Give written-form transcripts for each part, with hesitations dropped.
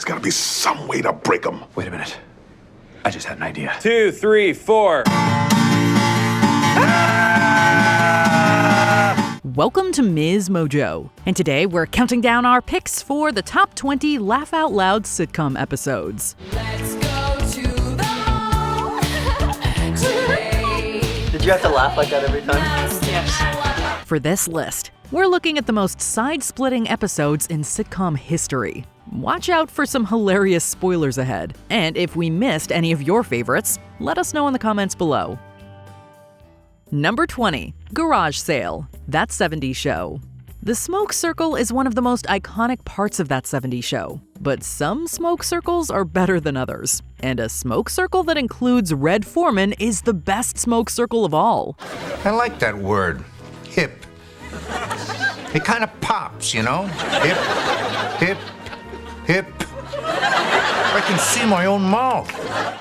There's gotta be some way to break them. Wait a minute. I just had an idea. 2, 3, 4. Welcome to MsMojo, and today we're counting down our picks for the top 20 Laugh Out Loud sitcom episodes. Let's go to the mall today. Did you have to laugh like that every time? Yes. For this list, we're looking at the most side-splitting episodes in sitcom history. Watch out for some hilarious spoilers ahead, and if we missed any of your favorites, let us know in the comments below. Number 20, Garage Sale, That 70s Show. The smoke circle is one of the most iconic parts of That 70s Show, but some smoke circles are better than others. And a smoke circle that includes Red Foreman is the best smoke circle of all. I like that word, hip. It kind of pops, you know? Hip, hip, hip. I can see my own mouth.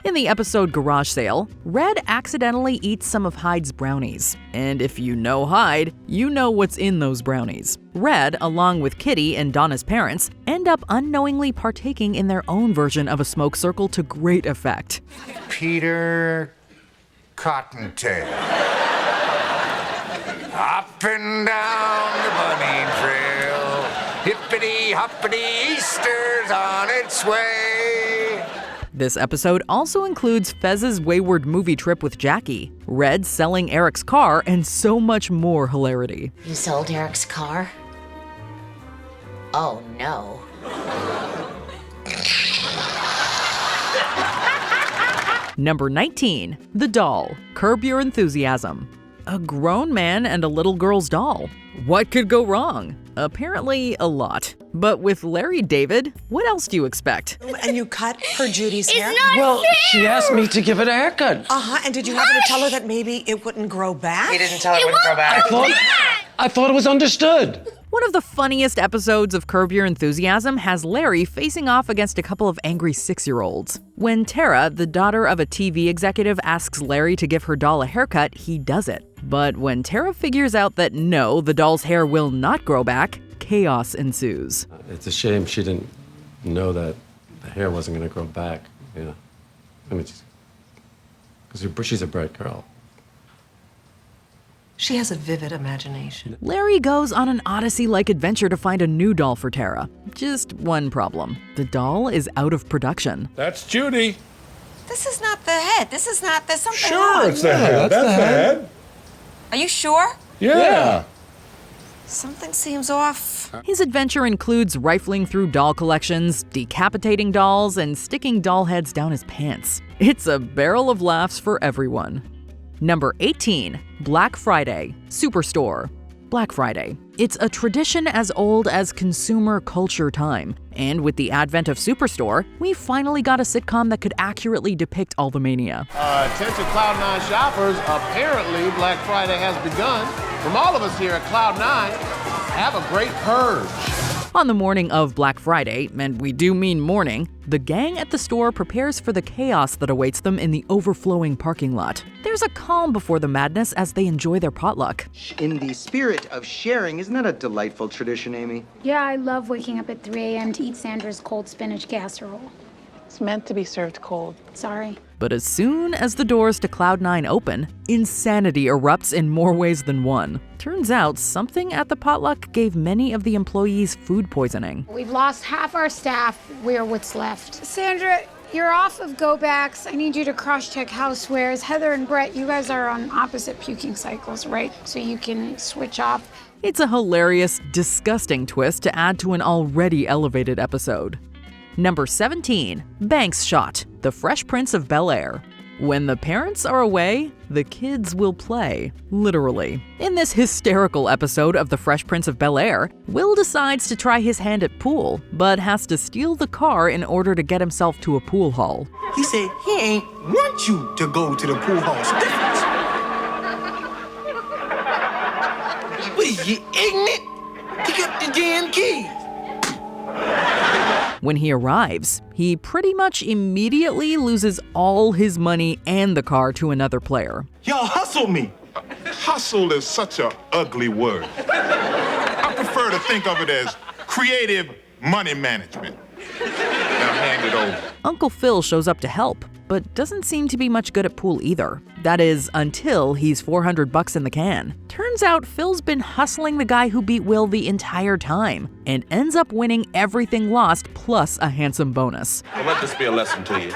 In the episode Garage Sale, Red accidentally eats some of Hyde's brownies. And if you know Hyde, you know what's in those brownies. Red, along with Kitty and Donna's parents, end up unknowingly partaking in their own version of a smoke circle to great effect. Peter Cottontail. Up and down the bunny trail, hippity hoppity, Easter's on its way. This episode also includes Fez's wayward movie trip with Jackie, Red selling Eric's car, and so much more hilarity. You sold Eric's car? Oh no. Number 19, The Doll, Curb Your Enthusiasm. A grown man and a little girl's doll. What could go wrong? Apparently a lot. But with Larry David, what else do you expect? And you cut her Judy's hair? Well, she asked me to give it a haircut. And did you happen to tell her that maybe it wouldn't grow back? He didn't tell her it wouldn't grow back. I thought it was understood. One of the funniest episodes of Curb Your Enthusiasm has Larry facing off against a couple of angry 6-year-olds. When Tara, the daughter of a TV executive, asks Larry to give her doll a haircut, he does it. But when Tara figures out that no, the doll's hair will not grow back, chaos ensues. It's a shame she didn't know that the hair wasn't going to grow back, you know. I mean, because she's a bright girl. She has a vivid imagination. Larry goes on an Odyssey-like adventure to find a new doll for Tara. Just one problem. The doll is out of production. That's Judy. This is not the head. There's something Sure, wrong. it's the head. That's the head. Are you sure? Yeah. Something seems off. His adventure includes rifling through doll collections, decapitating dolls, and sticking doll heads down his pants. It's a barrel of laughs for everyone. Number 18, Black Friday, Superstore. Black Friday. It's a tradition as old as consumer culture time. And with the advent of Superstore, we finally got a sitcom that could accurately depict all the mania. Attention Cloud9 shoppers, apparently Black Friday has begun. From all of us here at Cloud9, have a great purge. On the morning of Black Friday, and we do mean morning, the gang at the store prepares for the chaos that awaits them in the overflowing parking lot. There's a calm before the madness as they enjoy their potluck. In the spirit of sharing, isn't that a delightful tradition, Amy? Yeah, I love waking up at 3 a.m. to eat Sandra's cold spinach casserole. It's meant to be served cold. Sorry. But as soon as the doors to Cloud9 open, insanity erupts in more ways than one. Turns out something at the potluck gave many of the employees food poisoning. We've lost half our staff. We're what's left. Sandra, you're off of go backs. I need you to cross-check housewares. Heather and Brett, you guys are on opposite puking cycles, right? So you can switch off. It's a hilarious, disgusting twist to add to an already elevated episode. Number 17, Banks Shot, The Fresh Prince of BelAir. When the parents are away, the kids will play, literally. In this hysterical episode of The Fresh Prince of BelAir, Will decides to try his hand at pool, but has to steal the car in order to get himself to a pool hall. He said he ain't want you to go to the pool hall. What is you ignorant? Pick up the damn keys. When he arrives, he pretty much immediately loses all his money and the car to another player. Y'all hustle me. Hustle is such an ugly word. I prefer to think of it as creative money management. Now, Uncle Phil shows up to help, but doesn't seem to be much good at pool either. That is, until he's $400 in the can. Turns out Phil's been hustling the guy who beat Will the entire time, and ends up winning everything lost plus a handsome bonus. Well, let this be a lesson to you.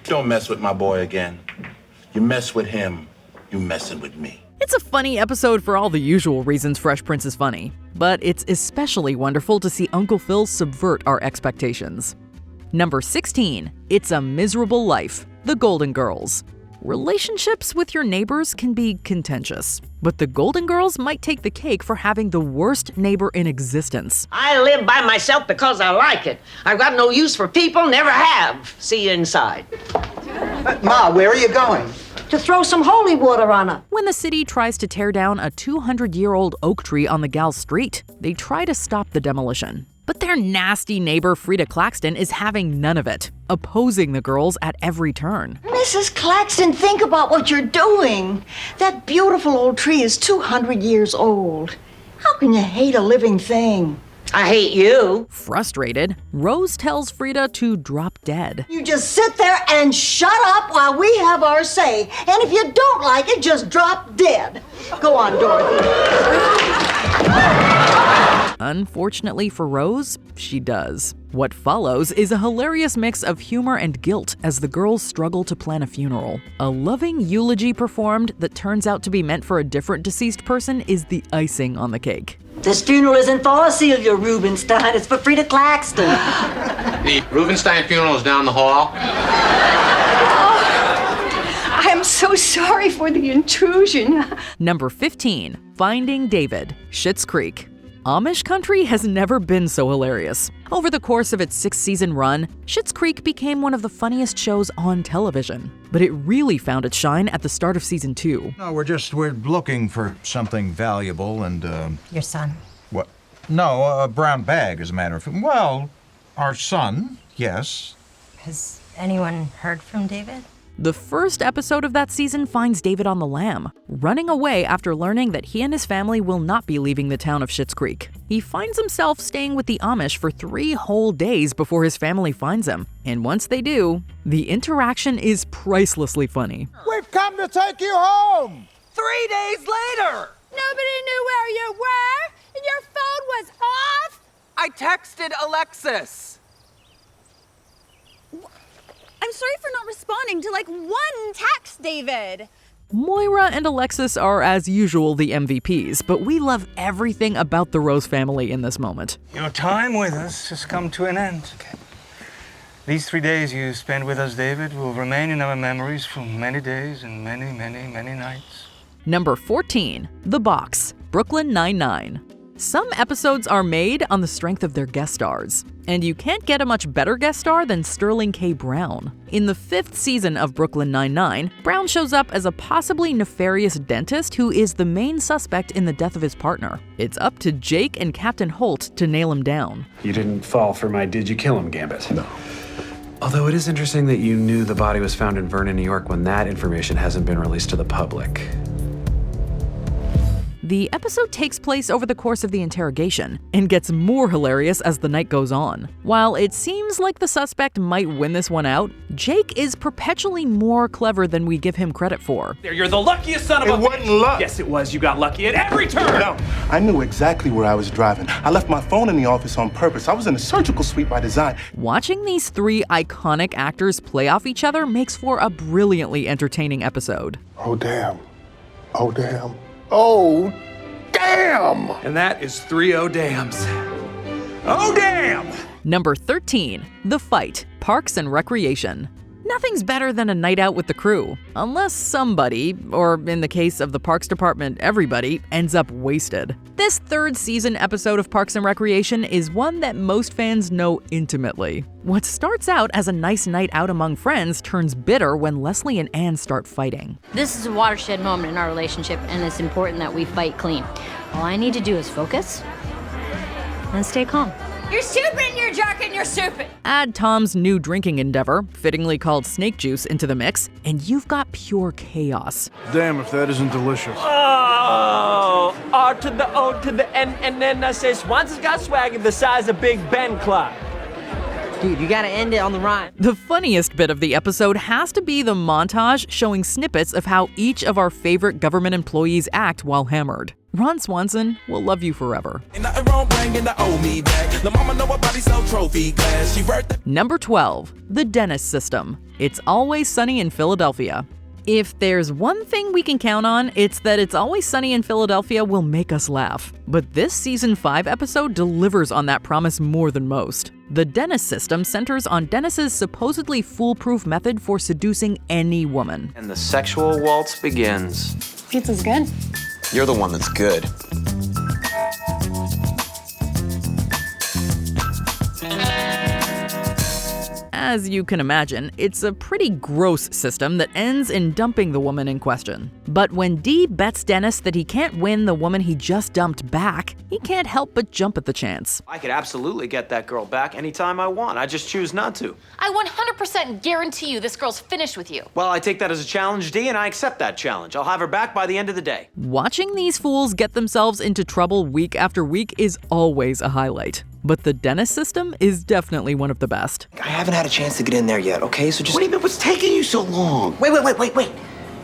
Don't mess with my boy again. You mess with him, you messing with me. It's a funny episode for all the usual reasons Fresh Prince is funny, but it's especially wonderful to see Uncle Phil subvert our expectations. Number 16, It's a Miserable Life, The Golden Girls. Relationships with your neighbors can be contentious, but the Golden Girls might take the cake for having the worst neighbor in existence. I live by myself because I like it. I've got no use for people, never have. See you inside. Ma, where are you going? To throw some holy water on her. When the city tries to tear down a 200-year-old oak tree on the gal street, they try to stop the demolition. But their nasty neighbor Frida Claxton is having none of it, opposing the girls at every turn. Mrs. Claxton, think about what you're doing. That beautiful old tree is 200 years old. How can you hate a living thing? I hate you. Frustrated, Rose tells Frida to drop dead. You just sit there and shut up while we have our say. And if you don't like it, just drop dead. Go on, Dorothy. Unfortunately for Rose, she does. What follows is a hilarious mix of humor and guilt as the girls struggle to plan a funeral. A loving eulogy performed that turns out to be meant for a different deceased person is the icing on the cake. This funeral isn't for Celia Rubenstein, it's for Frida Claxton. The Rubenstein funeral is down the hall. I'm so sorry for the intrusion. Number 15, Finding David, Schitt's Creek. Amish country has never been so hilarious. Over the course of its 6-season run, Schitt's Creek became one of the funniest shows on television. But it really found its shine at the start of season 2. No, we're looking for something valuable and, Your son. What? No, a brown bag, as a matter of fact. Well, our son, yes. Has anyone heard from David? The first episode of that season finds David on the lam, running away after learning that he and his family will not be leaving the town of Schitt's Creek. He finds himself staying with the Amish for 3 whole days before his family finds him. And once they do, the interaction is pricelessly funny. We've come to take you home! 3 days later! Nobody knew where you were, and your phone was off? I texted Alexis. I'm sorry for not responding to like one text, David. Moira and Alexis are, as usual, the MVPs, but we love everything about the Rose family in this moment. Your time with us has come to an end. Okay. These 3 days you spend with us, David, will remain in our memories for many days and many, many, many nights. Number 14, The Box, Brooklyn Nine-Nine. Some episodes are made on the strength of their guest stars, and you can't get a much better guest star than Sterling K. Brown. In the 5th season of Brooklyn Nine-Nine, Brown shows up as a possibly nefarious dentist who is the main suspect in the death of his partner. It's up to Jake and Captain Holt to nail him down. You didn't fall for my did you kill him gambit. No. Although it is interesting that you knew the body was found in Vernon, New York when that information hasn't been released to the public. The episode takes place over the course of the interrogation and gets more hilarious as the night goes on. While it seems like the suspect might win this one out, Jake is perpetually more clever than we give him credit for. You're the luckiest son of a bitch. It wasn't luck. Yes, it was. You got lucky at every turn. No, I knew exactly where I was driving. I left my phone in the office on purpose. I was in a surgical suite by design. Watching these 3 iconic actors play off each other makes for a brilliantly entertaining episode. Oh, damn. Oh, damn. Oh, damn! And that is 3 oh dams. Oh, damn! Number 13, The Fight, Parks and Recreation. Nothing's better than a night out with the crew, unless somebody, or in the case of the Parks Department, everybody, ends up wasted. This 3rd season episode of Parks and Recreation is one that most fans know intimately. What starts out as a nice night out among friends turns bitter when Leslie and Anne start fighting. This is a watershed moment in our relationship, and it's important that we fight clean. All I need to do is focus and stay calm. You're stupid and you're jerk and you're stupid. Add Tom's new drinking endeavor, fittingly called snake juice, into the mix, and you've got pure chaos. Damn if that isn't delicious. Oh, R to the O to the N, and then I say Swanson's got swagger the size of Big Ben Clock. Dude, you gotta end it on the rhyme. The funniest bit of the episode has to be the montage showing snippets of how each of our favorite government employees act while hammered. Ron Swanson will love you forever. Number 12, the dentist system. It's Always Sunny in Philadelphia. If there's one thing we can count on, it's that It's Always Sunny in Philadelphia will make us laugh. But this season 5 episode delivers on that promise more than most. The dentist system centers on Dennis's supposedly foolproof method for seducing any woman. And the sexual waltz begins. Pizza's good. You're the one that's good. As you can imagine, it's a pretty gross system that ends in dumping the woman in question. But when Dee bets Dennis that he can't win the woman he just dumped back, he can't help but jump at the chance. I could absolutely get that girl back anytime I want. I just choose not to. I 100% guarantee you this girl's finished with you. Well, I take that as a challenge, Dee, and I accept that challenge. I'll have her back by the end of the day. Watching these fools get themselves into trouble week after week is always a highlight. But the dentist system is definitely one of the best. I haven't had a chance to get in there yet, okay? So just... What do you mean, what's taking you so long? Wait.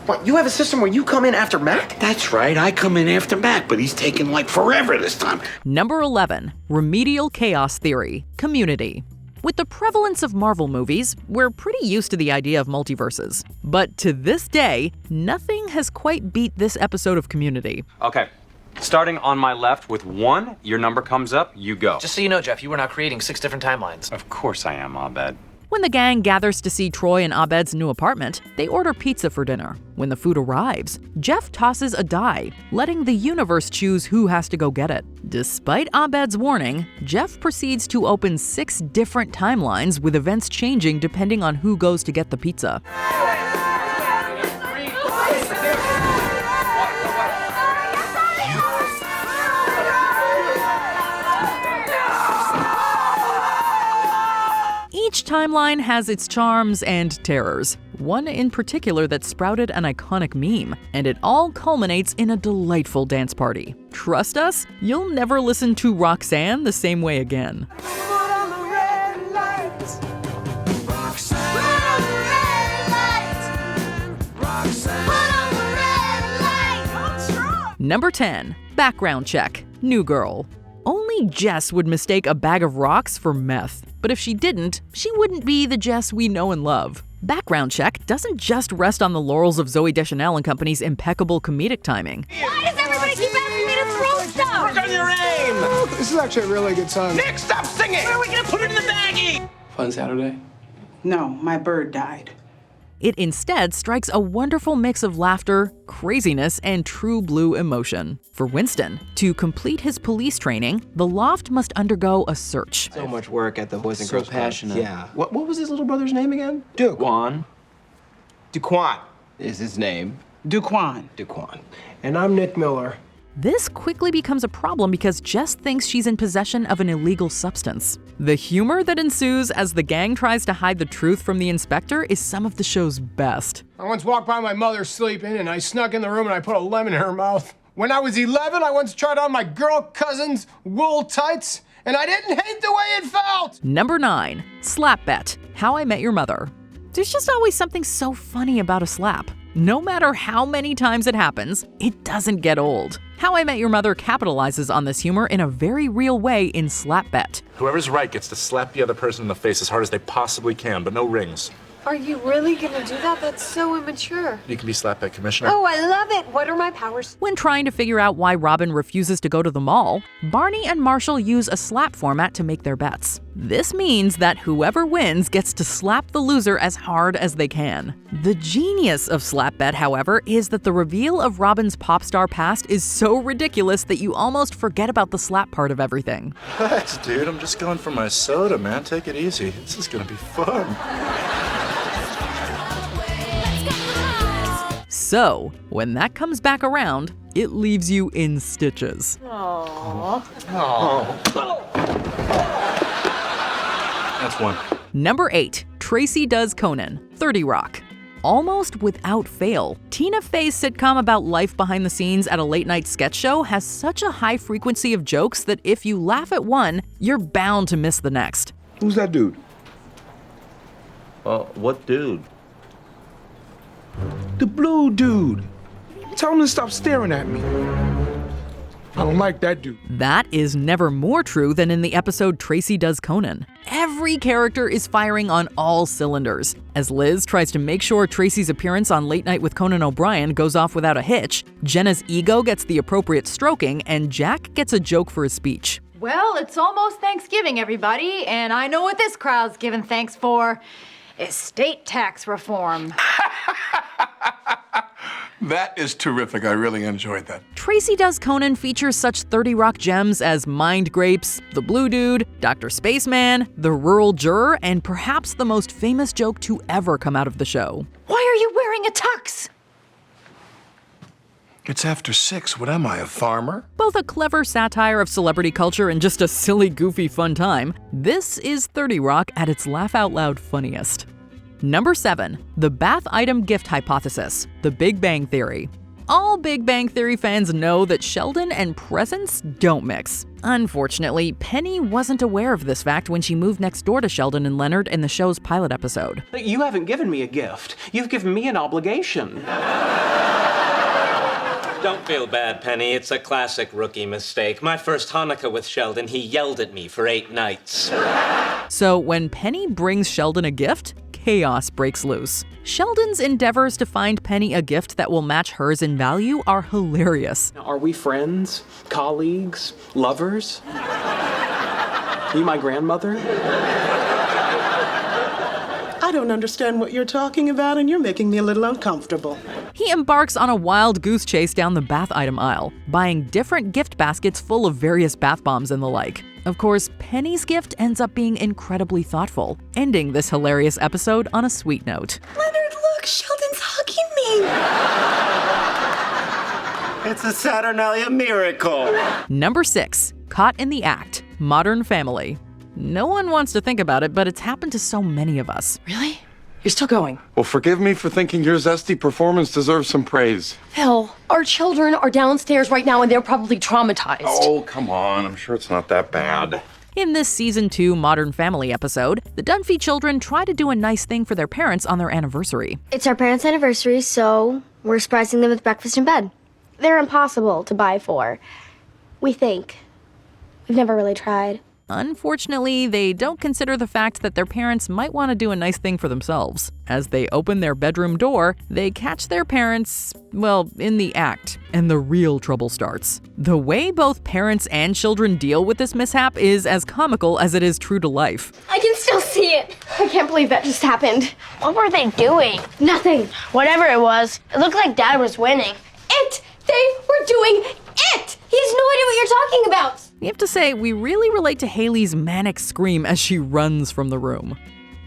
What, you have a system where you come in after Mac? That's right, I come in after Mac, but he's taking like forever this time. Number 11, remedial chaos theory, Community. With the prevalence of Marvel movies, we're pretty used to the idea of multiverses. But to this day, nothing has quite beat this episode of Community. Okay. Starting on my left with 1, your number comes up, you go. Just so you know, Jeff, you were not creating 6 different timelines. Of course I am, Abed. When the gang gathers to see Troy and Abed's new apartment, they order pizza for dinner. When the food arrives, Jeff tosses a die, letting the universe choose who has to go get it. Despite Abed's warning, Jeff proceeds to open 6 different timelines with events changing depending on who goes to get the pizza. Each timeline has its charms and terrors, one in particular that sprouted an iconic meme, and it all culminates in a delightful dance party. Trust us, you'll never listen to Roxanne the same way again. Number 10, background check, New Girl. Only Jess would mistake a bag of rocks for meth. But if she didn't, she wouldn't be the Jess we know and love. Background Check doesn't just rest on the laurels of Zooey Deschanel and Company's impeccable comedic timing. Why does everybody keep asking me to throw stuff? Work on your aim! This is actually a really good song. Nick, stop singing! Where are we gonna put it in the baggie? Fun Saturday? No, my bird died. It instead strikes a wonderful mix of laughter, craziness, and true blue emotion. For Winston, to complete his police training, the Loft must undergo a search. So much work at the Boys and Girls Club. passionate. Yeah. What was his little brother's name again? Juan. Duquan is his name. Duquan. And I'm Nick Miller. This quickly becomes a problem because Jess thinks she's in possession of an illegal substance. The humor that ensues as the gang tries to hide the truth from the inspector is some of the show's best. I once walked by my mother sleeping, and I snuck in the room and I put a lemon in her mouth. When I was 11, I once tried on my girl cousin's wool tights, and I didn't hate the way it felt! Number 9, Slap Bet, How I Met Your Mother. There's just always something so funny about a slap. No matter how many times it happens, it doesn't get old. How I Met Your Mother capitalizes on this humor in a very real way in Slap Bet. Whoever's right gets to slap the other person in the face as hard as they possibly can, but no rings. Are you really gonna do that? That's so immature. You can be slap bet commissioner. Oh, I love it. What are my powers? When trying to figure out why Robin refuses to go to the mall, Barney and Marshall use a slap format to make their bets. This means that whoever wins gets to slap the loser as hard as they can. The genius of Slap Bet, however, is that the reveal of Robin's pop star past is so ridiculous that you almost forget about the slap part of everything. Relax, dude. I'm just going for my soda, man. Take it easy. This is gonna be fun. So, when that comes back around, it leaves you in stitches. Aww. That's one. Number 8, Tracy Does Conan, 30 Rock. Almost without fail, Tina Fey's sitcom about life behind the scenes at a late-night sketch show has such a high frequency of jokes that if you laugh at one, you're bound to miss the next. Who's that dude? What dude? The blue dude. Tell him to stop staring at me. I don't like that dude. That is never more true than in the episode Tracy Does Conan. Every character is firing on all cylinders. As Liz tries to make sure Tracy's appearance on Late Night with Conan O'Brien goes off without a hitch, Jenna's ego gets the appropriate stroking, and Jack gets a joke for his speech. Well, it's almost Thanksgiving, everybody, and I know what this crowd's giving thanks for. Estate tax reform. That is terrific. I really enjoyed that. Tracy Does Conan features such 30 Rock gems as Mind Grapes, The Blue Dude, Dr. Spaceman, The Rural Juror, and perhaps the most famous joke to ever come out of the show. Why are you wearing a tux? It's after 6. What am I, a farmer? Both a clever satire of celebrity culture and just a silly, goofy, fun time, this is 30 Rock at its laugh-out-loud funniest. Number 7, the bath item gift hypothesis, The Big Bang Theory. All Big Bang Theory fans know that Sheldon and presents don't mix. Unfortunately, Penny wasn't aware of this fact when she moved next door to Sheldon and Leonard in the show's pilot episode. You haven't given me a gift. You've given me an obligation. Don't feel bad, Penny. It's a classic rookie mistake. My first Hanukkah with Sheldon, he yelled at me for 8 nights. So when Penny brings Sheldon a gift, chaos breaks loose. Sheldon's endeavors to find Penny a gift that will match hers in value are hilarious. Are we friends? Colleagues? Lovers? Are you my grandmother? I don't understand what you're talking about, and you're making me a little uncomfortable. He embarks on a wild goose chase down the bath item aisle, buying different gift baskets full of various bath bombs and the like. Of course, Penny's gift ends up being incredibly thoughtful, ending this hilarious episode on a sweet note. Leonard, look, Sheldon's hugging me. It's a Saturnalia miracle. Number 6, Caught in the Act, Modern Family. No one wants to think about it, but it's happened to so many of us. Really? You're still going? Well, forgive me for thinking your zesty performance deserves some praise. Phil, our children are downstairs right now and they're probably traumatized. Oh, come on. I'm sure it's not that bad. In this Season 2 Modern Family episode, the Dunphy children try to do a nice thing for their parents on their anniversary. It's our parents' anniversary, so we're surprising them with breakfast in bed. They're impossible to buy for. We think. We've never really tried. Unfortunately, they don't consider the fact that their parents might want to do a nice thing for themselves. As they open their bedroom door, they catch their parents, well, in the act, and the real trouble starts. The way both parents and children deal with this mishap is as comical as it is true to life. I can still see it. I can't believe that just happened. What were they doing? Nothing. Whatever it was, it looked like Dad was winning. They were doing it! He has no idea what you're talking about! You have to say, we really relate to Haley's manic scream as she runs from the room.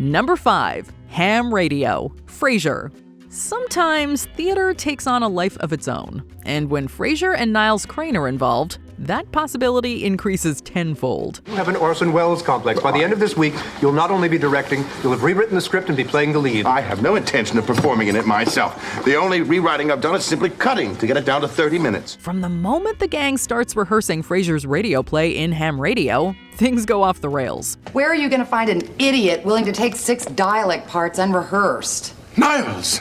Number 5, Ham Radio, Frasier. Sometimes theater takes on a life of its own, and when Frasier and Niles Crane are involved, that possibility increases tenfold. You have an Orson Welles complex. By the end of this week, you'll not only be directing, you'll have rewritten the script and be playing the lead. I have no intention of performing in it myself. The only rewriting I've done is simply cutting to get it down to 30 minutes. From the moment the gang starts rehearsing Frasier's radio play in Ham Radio, things go off the rails. Where are you going to find an idiot willing to take 6 dialect parts unrehearsed? Niles!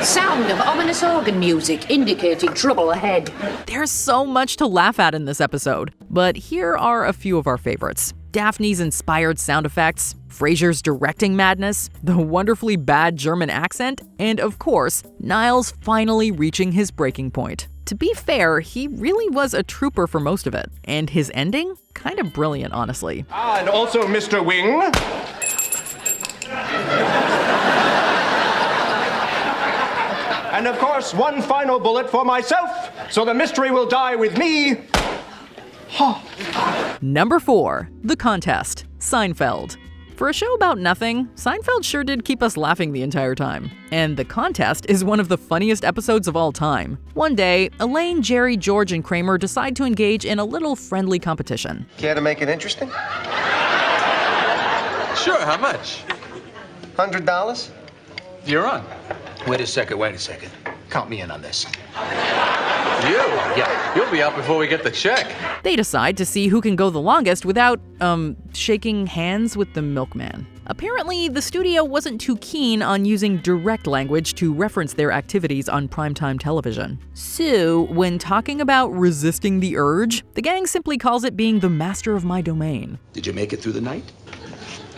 Sound of ominous organ music indicating trouble ahead. There's so much to laugh at in this episode, but here are a few of our favorites. Daphne's inspired sound effects, Frasier's directing madness, the wonderfully bad German accent, and of course, Niles finally reaching his breaking point. To be fair, he really was a trooper for most of it, and his ending, kind of brilliant, honestly. And also Mr. Wing. And of course, one final bullet for myself, so the mystery will die with me. Number 4, The Contest, Seinfeld. For a show about nothing, Seinfeld sure did keep us laughing the entire time. And The Contest is one of the funniest episodes of all time. One day, Elaine, Jerry, George, and Kramer decide to engage in a little friendly competition. Care to make it interesting? Sure, how much? $100? You're on. Wait a second. Count me in on this. You? Yeah, you'll be out before we get the check. They decide to see who can go the longest without, shaking hands with the milkman. Apparently, the studio wasn't too keen on using direct language to reference their activities on primetime television. So, when talking about resisting the urge, the gang simply calls it being the master of my domain. Did you make it through the night?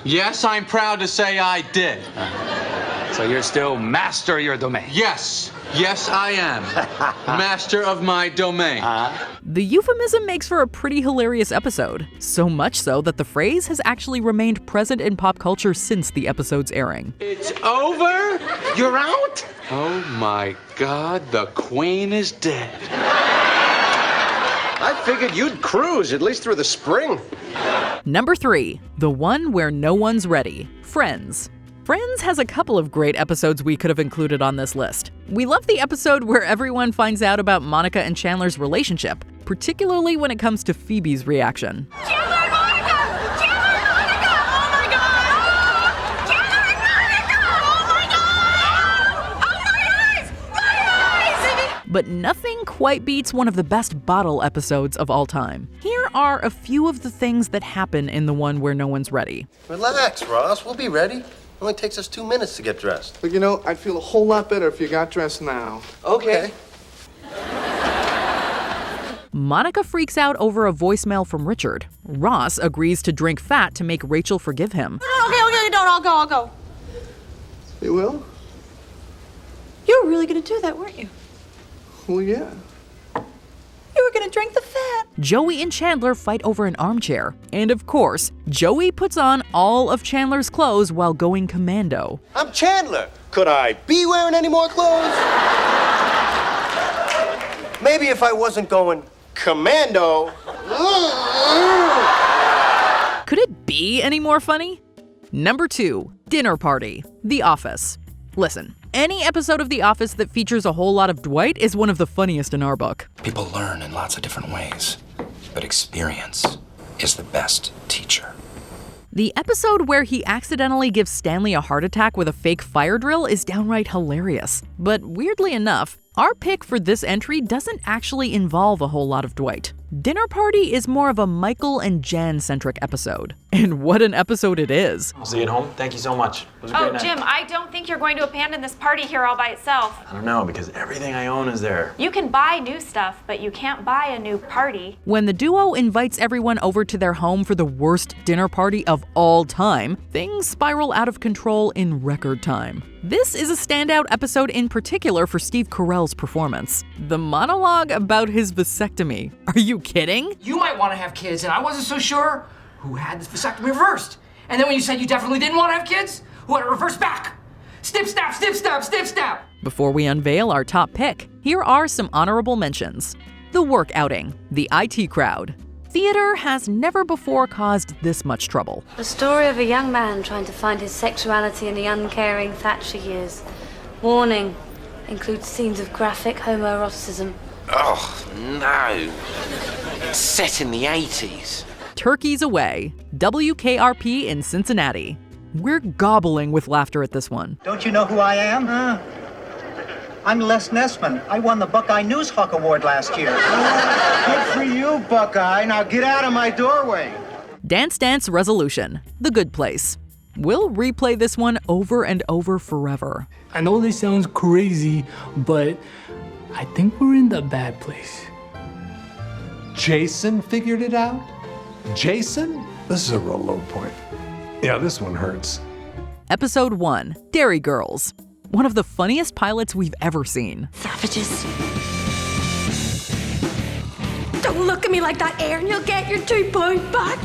Yes, I'm proud to say I did. So you're still master of your domain? Yes. Yes, I am. Master of my domain. The euphemism makes for a pretty hilarious episode. So much so that the phrase has actually remained present in pop culture since the episode's airing. It's over? You're out? Oh my God, the Queen is dead. I figured you'd cruise, at least through the spring. Number 3, the one where no one's ready, Friends. Friends has a couple of great episodes we could have included on this list. We love the episode where everyone finds out about Monica and Chandler's relationship, particularly when it comes to Phoebe's reaction. Chandler and Monica! Chandler and Monica! Oh my God! Chandler and Monica! Oh my God! Oh my eyes! My eyes! But nothing quite beats one of the best bottle episodes of all time. Here are a few of the things that happen in the one where no one's ready. Relax, Ross. We'll be ready. It only takes us 2 minutes to get dressed. But you know, I'd feel a whole lot better if you got dressed now. Okay. Monica freaks out over a voicemail from Richard. Ross agrees to drink fat to make Rachel forgive him. Okay, don't. I'll go. You will? You were really gonna do that, weren't you? Well, yeah. You were gonna drink the fat. Joey and Chandler fight over an armchair. And of course, Joey puts on all of Chandler's clothes while going commando. I'm Chandler. Could I be wearing any more clothes? Maybe if I wasn't going commando. Could it be any more funny? Number 2, Dinner Party, The Office. Listen, any episode of The Office that features a whole lot of Dwight is one of the funniest in our book. People learn in lots of different ways, but experience is the best teacher. The episode where he accidentally gives Stanley a heart attack with a fake fire drill is downright hilarious. But weirdly enough, our pick for this entry doesn't actually involve a whole lot of Dwight. Dinner Party is more of a Michael and Jan-centric episode. And what an episode it is. I'll see you at home. Thank you so much. It was a great night. Jim, I don't think you're going to abandon this party here all by itself. I don't know, because everything I own is there. You can buy new stuff, but you can't buy a new party. When the duo invites everyone over to their home for the worst dinner party of all time, things spiral out of control in record time. This is a standout episode in particular for Steve Carell's performance. The monologue about his vasectomy. Are you kidding? You might want to have kids, and I wasn't so sure who had this vasectomy reversed. And then when you said you definitely didn't want to have kids, who had it reversed back? Snip, snap, snip, snap, snip, snap. Before we unveil our top pick, here are some honorable mentions. The Work Outing, The IT Crowd. Theater has never before caused this much trouble. The story of a young man trying to find his sexuality in the uncaring Thatcher years. Warning, includes scenes of graphic homoeroticism. Oh, no. It's set in the 80s. Turkeys Away, WKRP in Cincinnati. We're gobbling with laughter at this one. Don't you know who I am, huh? I'm Les Nessman. I won the Buckeye News Hawk Award last year. Good for you, Buckeye. Now get out of my doorway. Dance Dance Resolution, The Good Place. We'll replay this one over and over forever. I know this sounds crazy, but I think we're in the bad place. Jason figured it out? Jason? This is a real low point. Yeah, this one hurts. Episode 1, Dairy Girls. One of the funniest pilots we've ever seen. Savages. Don't look at me like that, Aaron. You'll get your £2 back.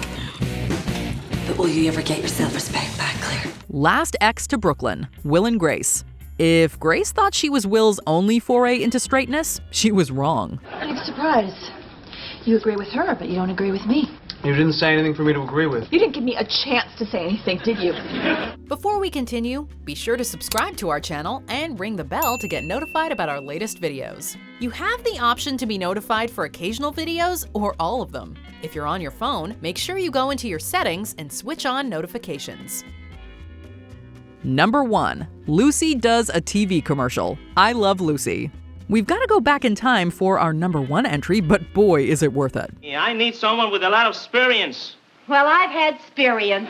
But will you ever get your self-respect back, Claire? Last Ex to Brooklyn, Will and Grace. If Grace thought she was Will's only foray into straightness, she was wrong. Big surprise. You agree with her, but you don't agree with me. You didn't say anything for me to agree with. You didn't give me a chance to say anything, did you? Before we continue, be sure to subscribe to our channel and ring the bell to get notified about our latest videos. You have the option to be notified for occasional videos or all of them. If you're on your phone, make sure you go into your settings and switch on notifications. Number 1, Lucy does a TV commercial. I love Lucy. We've got to go back in time for our number 1 entry, but boy, is it worth it. Yeah, I need someone with a lot of experience. Well, I've had experience.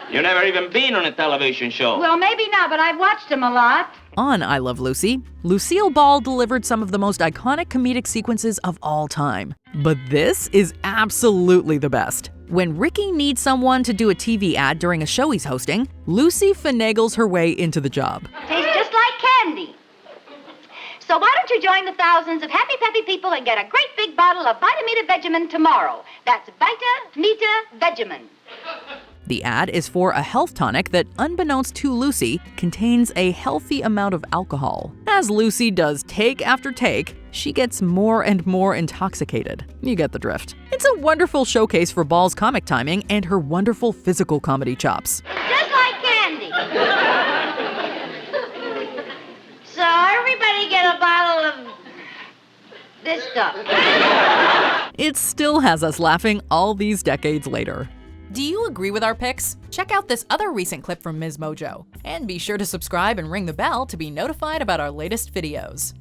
You've never even been on a television show. Well, maybe not, but I've watched them a lot. On I Love Lucy, Lucille Ball delivered some of the most iconic comedic sequences of all time. But this is absolutely the best. When Ricky needs someone to do a TV ad during a show he's hosting, Lucy finagles her way into the job. Tastes just like candy. So why don't you join the thousands of happy, peppy people and get a great big bottle of Vitamita Vegemin tomorrow? That's Vitamita Vegemin. The ad is for a health tonic that, unbeknownst to Lucy, contains a healthy amount of alcohol. As Lucy does take after take, she gets more and more intoxicated. You get the drift. It's a wonderful showcase for Ball's comic timing and her wonderful physical comedy chops. Just like candy. So everybody get a bottle of this stuff. It still has us laughing all these decades later. Do you agree with our picks? Check out this other recent clip from MsMojo. And be sure to subscribe and ring the bell to be notified about our latest videos.